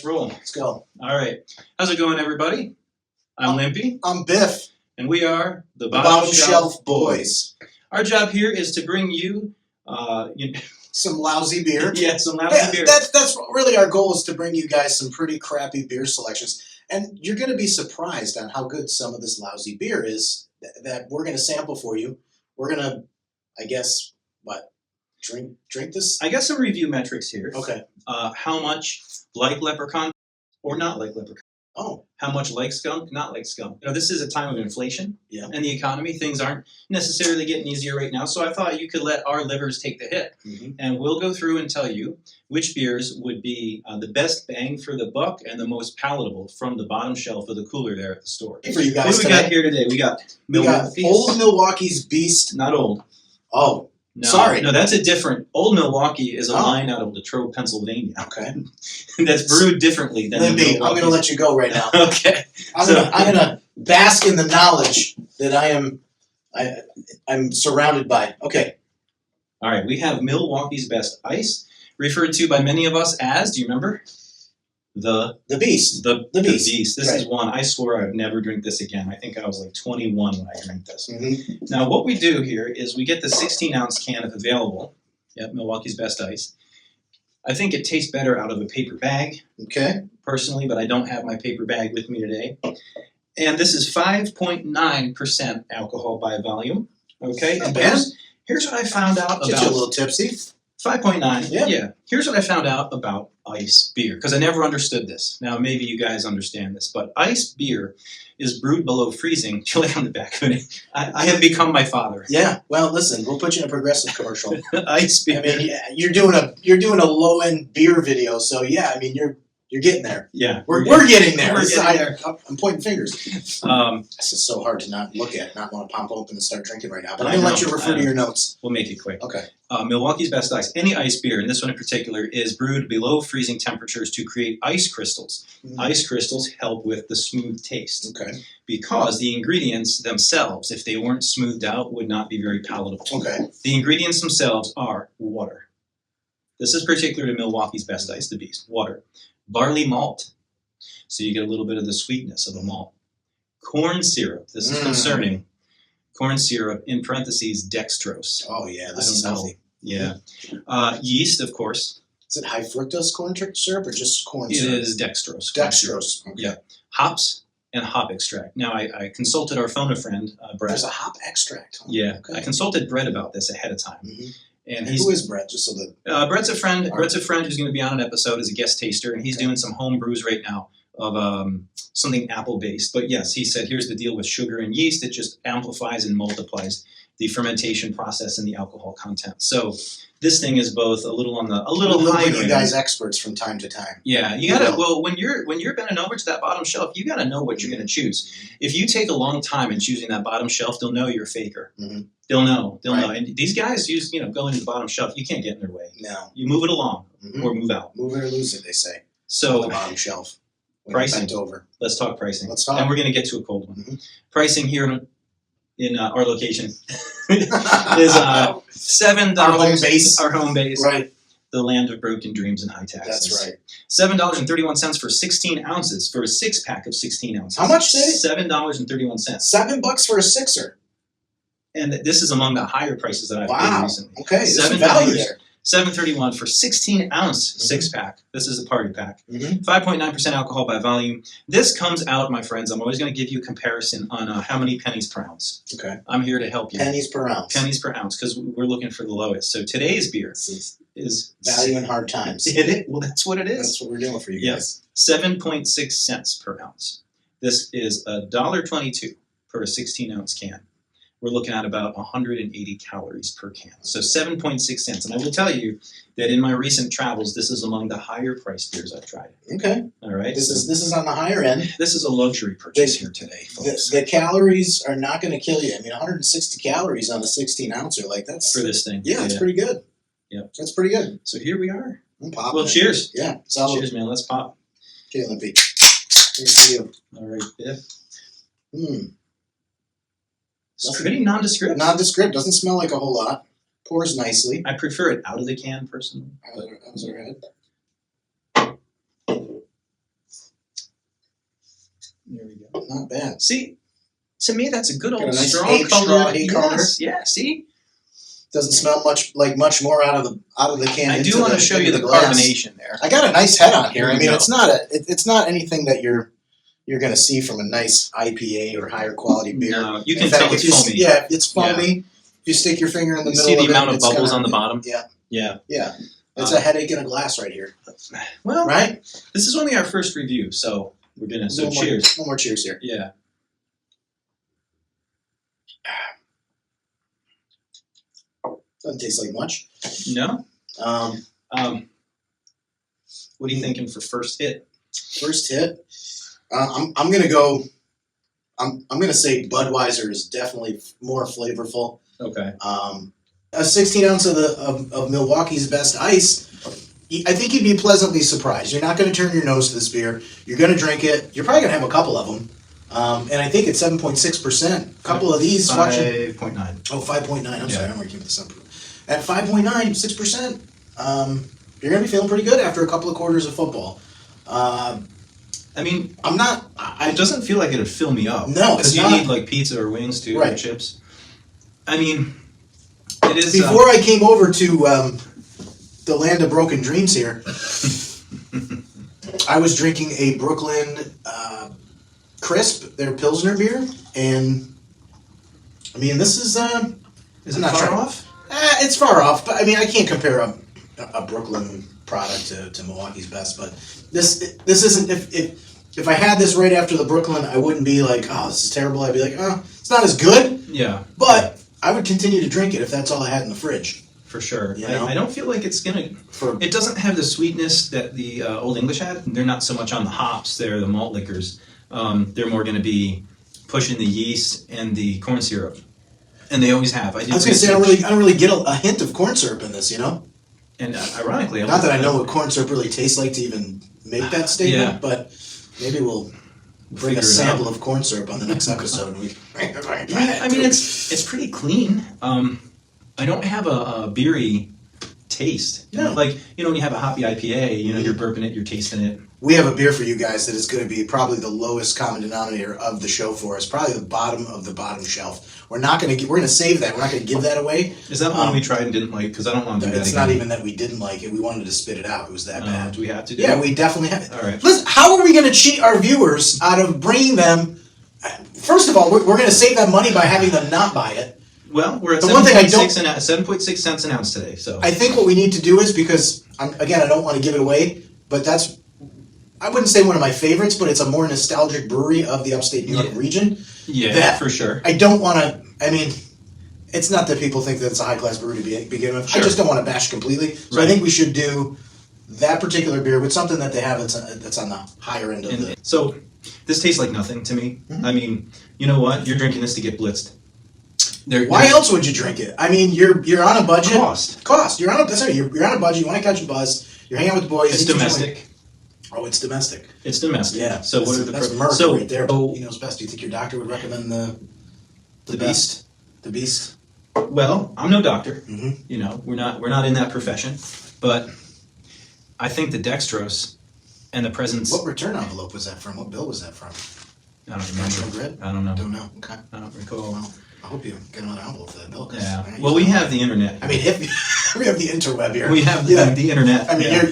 roll. Let's go. All right. How's it going, everybody? I'm Limpy. I'm Biff. And we are the Bottom Shelf Boys. Our job here is to bring you, some lousy beer. Yeah, some lousy beer. That's really our goal, is to bring you guys some pretty crappy beer selections. And you're going to be surprised on how good some of this lousy beer is that we're going to sample for you. We're going to, I guess, drink this? I got some review metrics here. Okay. How much like Leprechaun or not like Leprechaun? Oh. How much like skunk, not like skunk. This is a time of inflation and the economy. Things aren't necessarily getting easier right now. So I thought you could let our livers take the hit. Mm-hmm. And we'll go through and tell you which beers would be the best bang for the buck and the most palatable from the bottom shelf of the cooler there at the store. For you guys what do we got here today? We got Old Milwaukee's Beast. Not old. Oh. No, sorry. No, that's a different. Old Milwaukee is a line out of Latrobe, Pennsylvania. Okay. That's brewed differently than Limpy, I'm going to let you go right now. Okay. I'm going to bask in the knowledge that I'm surrounded by. Okay. All right. We have Milwaukee's Best Ice, referred to by many of us as, do you remember? The Beast. The Beast. This right. is one. I swore I would never drink this again. I think I was like 21 when I drank this. Mm-hmm. Now, what we do here is we get the 16-ounce can if available. Yep, Milwaukee's Best Ice. I think it tastes better out of a paper bag. Okay. Personally, but I don't have my paper bag with me today. And this is 5.9% alcohol by volume. Okay. Not and bad. Here's what I found out about. Get you a little tipsy. 5.9. Yeah. Here's what I found out about ice beer, because I never understood this. Now, maybe you guys understand this, but ice beer is brewed below freezing. You look on the back of it. I have become my father. Yeah. Well, listen, we'll put you in a Progressive commercial. Ice beer. I mean, you're doing a low end beer video, so yeah. I mean, you're getting there. Yeah. We're getting there. We're getting there. I'm pointing fingers. This is so hard to not look at, not want to pop open and start drinking right now. But I'm going to let you refer to your notes. We'll make it quick. Okay. Milwaukee's Best Ice. Any ice beer, and this one in particular, is brewed below freezing temperatures to create ice crystals. Mm-hmm. Ice crystals help with the smooth taste. Okay. Because the ingredients themselves, if they weren't smoothed out, would not be very palatable. Okay. The ingredients themselves are water. This is particular to Milwaukee's Best Ice, the Beast. Water. Barley malt. So you get a little bit of the sweetness of a malt. Corn syrup. This is concerning. Corn syrup, in parentheses, dextrose. Oh, yeah. This is healthy. Yeah. Yeast, of course. Is it high fructose corn syrup or just corn syrup? It is dextrose. Dextrose. Okay. Yeah. Hops and hop extract. Now, I consulted our phone a friend, Brett. There's a hop extract. Huh? Yeah. Okay. I consulted Brett about this ahead of time. Mm-hmm. And who is Brett? Just so that Brett's a friend. Brett's a friend who's going to be on an episode as a guest taster, and he's doing some home brews right now of something apple based. But yes, he said here's the deal with sugar and yeast; it just amplifies and multiplies the fermentation process and the alcohol content. So this thing is both a little higher. You guys experts from time to time. Yeah, you gotta. Well, when you're bending over to that bottom shelf, you gotta know what you're gonna choose. If you take a long time in choosing that bottom shelf, they'll know you're a faker. Mm-hmm. They'll know. They'll right. know. And these guys use, going to the bottom shelf. You can't get in their way. No. You move it along or move out. Move it or lose it, they say. So on the bottom shelf. Pricing. Bent over. Let's talk pricing. Let's talk. And we're going to get to a cold one. Mm-hmm. Pricing here in our location is $7. Our home base. Our home base. Right. The land of broken dreams and high taxes. That's right. $7.31 for 16 ounces for a 6-pack of 16 ounces. How much, say? $7.31. $7 for a sixer. And this is among the higher prices that I've paid recently. Okay, there's some value there. $7.31 for 16-ounce 6-pack. This is a party pack. 5.9% alcohol by volume. This comes out, my friends. I'm always going to give you a comparison on how many pennies per ounce. Okay. I'm here to help you. Pennies per ounce. Pennies per ounce, because we're looking for the lowest. So today's beer is value in hard times. Well, that's what it is. That's what we're doing for you guys. Yes, 7.6 cents per ounce. This is $1.22 per 16-ounce can. We're looking at about 180 calories per can. So 7.6 cents. And I will tell you that in my recent travels, this is among the higher priced beers I've tried. Okay. All right. This is on the higher end. This is a luxury purchase here today, folks. The calories are not going to kill you. I mean, 160 calories on a 16-ouncer, like that's for this thing. Yeah, it's pretty good. Yeah, that's pretty good. So here we are. I'm popping. Well, cheers. Yeah. Salud. Cheers, man. Let's pop. Okay, Limpy. Here's to you. All right, Biff. It's pretty nondescript. Nondescript. Doesn't smell like a whole lot. Pours nicely. I prefer it out of the can, personally. How's our head? There we go. Not bad. See, to me, that's a good Got a old nice strong hay color. color. Yeah. See, Doesn't smell much more out of the can. I do want to show you the glass. carbonation there. I got a nice head on here. There I you mean, go. it's not anything that you're going to see from a nice IPA or higher quality beer. No, you In can fact, tell if it's you foamy. Yeah, it's foamy. If you stick your finger in the You middle see the of it, amount of it's bubbles gonna- on the bottom? Yeah, Yeah. yeah. It's a headache in a glass right here, Well, right? this is only our first review, so we're gonna. So cheers. One more cheers here. Yeah. Doesn't taste like much. No. Um, What are you thinking for first hit? First hit, I'm gonna go. I'm gonna say Budweiser is definitely more flavorful. Okay. A 16 ounce of Milwaukee's Best Ice. I think you'd be pleasantly surprised. You're not going to turn your nose to this beer. You're going to drink it. You're probably going to have a couple of them. And I think it's 7.6%. A couple of these. 5.9. Oh, 5.9. I'm sorry. I'm working with the sun. At 5.9, 6%, you're going to be feeling pretty good after a couple of quarters of football. I mean, I'm not. it doesn't feel like it'd fill me up. No, because it's you not. need like pizza or wings too, or Right. chips. I mean, it is. Before I came over to the land of broken dreams here, I was drinking a Brooklyn Crisp, their Pilsner beer, and I mean, this is. Is I'm it not far trying- off? It's far off, but I mean, I can't compare a Brooklyn product to Milwaukee's Best. But this isn't. If I had this right after the Brooklyn, I wouldn't be like, oh, this is terrible. I'd be like, oh, it's not as good, Yeah. but I would continue to drink it if that's all I had in the fridge. For sure. You know? I don't feel like it's gonna. It doesn't have the sweetness that the Old English had. They're not so much on the hops. They're the malt liquors. They're more going to be pushing the yeast and the corn syrup, and they always have. I was going to say I don't really get a hint of corn syrup in this, you know. And ironically, Not that I know what corn syrup really tastes like to even make that statement, Yeah. but maybe we'll bring figure a it sample out. of corn syrup on the next episode. And we Yeah, I mean it's pretty clean. I don't have a beery taste. No. Like when you have a hoppy IPA, you're burping it, you're tasting it. We have a beer for you guys that is going to be probably the lowest common denominator of the show for us. Probably the bottom of the bottom shelf. We're going to save that. We're not going to give that away. Is that one we tried and didn't like? Because I don't want to do that It's again. not even that we didn't like it. We wanted to spit it out. It was that bad. Do we have to do Yeah, it? we definitely have. All right. Listen, how are we going to cheat our viewers out of bringing them? First of all, we're going to save them money by having them not buy it. Well, we're at The one thing I don't- 7.6 cents an ounce today. So I think what we need to do is, because I don't want to give it away, but I wouldn't say one of my favorites, but it's a more nostalgic brewery of the upstate New York region. yeah, that- for sure. I don't want to. I mean, it's not that people think that it's a high class brewery to begin with. Sure. I just don't want to bash completely. So I Right. think we should do that particular beer with something that they have that's on the higher end of the. So this tastes like nothing to me. Mm-hmm. I mean, you know what? You're drinking this to get blitzed. Why else would you drink it? I mean, you're on a budget. Cost. You're on a budget. You want to catch a buzz. You're hanging out with the boys. It's eat some domestic. joint. Oh, it's domestic. It's domestic. Yeah. So what are the that's pro- Merc so, right there. so He knows best. Do you think your doctor would recommend the the best? beast. The Beast. Well, I'm no doctor. Mhm. We're not in that profession, but I think the dextrose and the presence. What return envelope was that from? What bill was that from? I don't National remember. Grid? I don't know. Don't know. Okay. I don't recall. Well, I hope you get another envelope for that bill. 'Cause Yeah. I ain't Well, we using have the internet. I mean, if we have the interweb here. We have Yeah. the internet. I mean, yeah.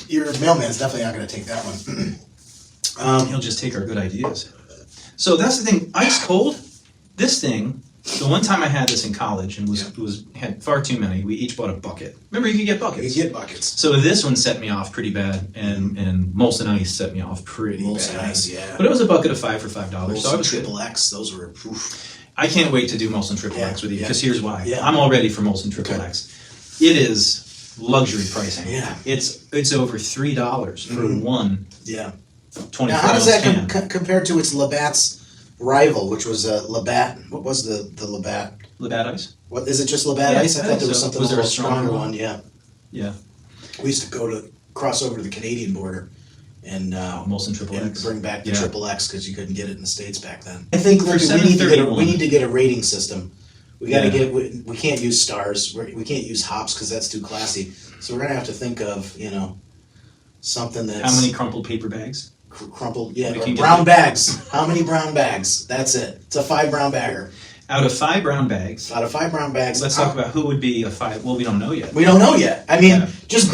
your mailman's definitely not going to take that one. He'll just take our good ideas. So that's the thing. Ice cold. This thing. The one time I had this in college and had far too many. We each bought a bucket. Remember, you could get buckets. You get buckets. So this one set me off pretty bad, and Molson Ice set me off pretty Molson bad. Ice, yeah. But it was a bucket of $5 for $5, so I Molson was good. Triple X, those were. Oof. I can't wait to do Molson Triple X with you, Yeah. because here's why. Yeah. I'm all ready for Molson Triple Okay. X. It is luxury pricing. Yeah. It's over $3 for one Yeah. 24 Now, how does that can. compare to its Labatt's rival, which was Labatt? What was the Labatt? Labatt Ice? What is it? Just Labatt Yeah, Ice? I I thought think there was so. something Was a there a little stronger stronger one. Yeah. Yeah. We used to cross over to the Canadian border and Molson Triple and X. bring back the Yeah. Triple X because you couldn't get it in the States back then. I think For we $7.31. need to get a rating system. We got to Yeah. we can't use stars. We can't use hops because that's too classy. So we're gonna have to think of something that's How many crumpled paper bags? crumpled, yeah, We or can get brown the- bags. How many brown bags? That's it. It's a 5 brown bagger. Out of 5 brown bags, Out of 5 brown bags. let's talk about who would be a 5. Well, we don't know yet. We don't know yet. I mean, Yeah. just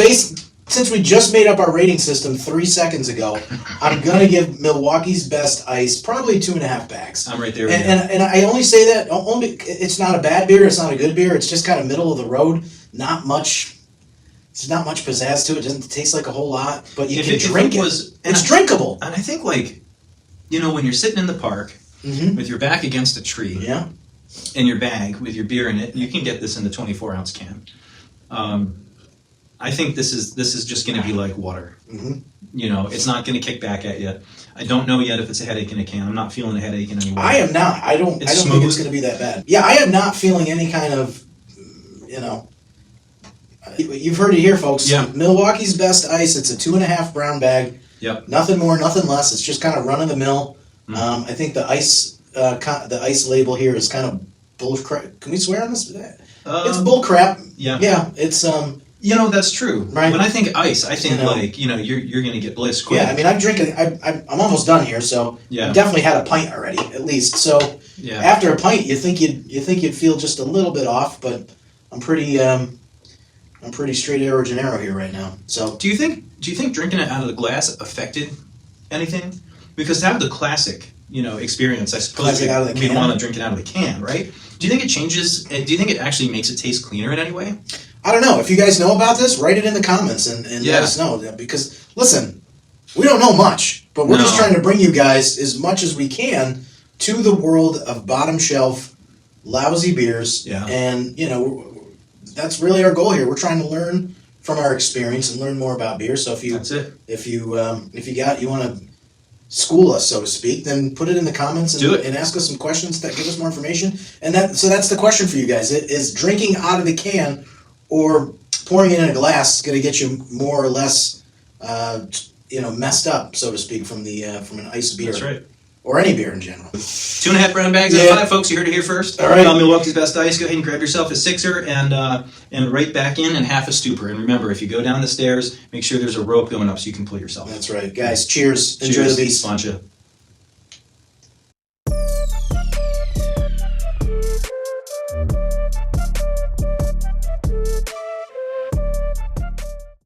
since we just made up our rating system 3 seconds ago, I'm gonna give Milwaukee's Best Ice probably 2.5 bags. I'm right there with you. And I only say that only it's not a bad beer, it's not a good beer, it's just kind of middle of the road. Not much. There's not much pizzazz to it. It doesn't taste like a whole lot, but you can drink it. It's drinkable. And I think, like, you know, when you're sitting in the park with your back against a tree, Yeah. in your bag with your beer in it, you can get this in the 24-ounce can. I think this is just going to be like water. Mm-hmm. You know, it's not going to kick back at you. I don't know yet if it's a headache in a can. I'm not feeling a headache in any way. I am not. I don't think smooth. it's going to be that bad. Yeah, I am not feeling any kind of, you know. You've heard it here, folks. Yeah. Milwaukee's Best Ice. It's a 2.5 brown bag. Yep. Nothing more, nothing less. It's just kind of run of the mill. I think the ice label here is kind of bull crap. Can we swear on this? It's bull crap. Yeah. Yeah. It's You know, that's true. Right. When I think ice, I think You know. like, you know, you're going to get bliss quick. yeah. I mean, I'm drinking. I'm almost done here, so Yeah. I've definitely had a pint already, at least. So Yeah. after a pint, you think you'd feel just a little bit off, but I'm pretty straight arrow Gennaro here right now. So Do you think drinking it out of the glass affected anything? Because to have the classic, you know, experience, I suppose Classic out of the we'd can. want to drink it out of the can, right? Do you think it changes? Do you think it actually makes it taste cleaner in any way? I don't know if you guys know about this. Write it in the comments and Yeah. let us know. Because listen, we don't know much, but we're just No. trying to bring you guys as much as we can to the world of bottom shelf lousy beers. Yeah. And you know, that's really our goal here. We're trying to learn from our experience and learn more about beer. So That's it. if you want to school us, so to speak, then put it in the comments Do it. and ask us some questions that give us more information. And that's the question for you guys. Is drinking out of the can or pouring it in a glass going to get you more or less, messed up, so to speak, from an ice beer? That's right. Or any beer in general. 2.5 brown bags out of Yeah. 5, folks. You heard it here first. All right. Milwaukee's Best Ice. Go ahead and grab yourself a 6er and right back in and half a stupor. And remember, if you go down the stairs, make sure there's a rope going up so you can pull yourself. That's right. Guys, cheers. Enjoy Cheers. the beast. Sláinte.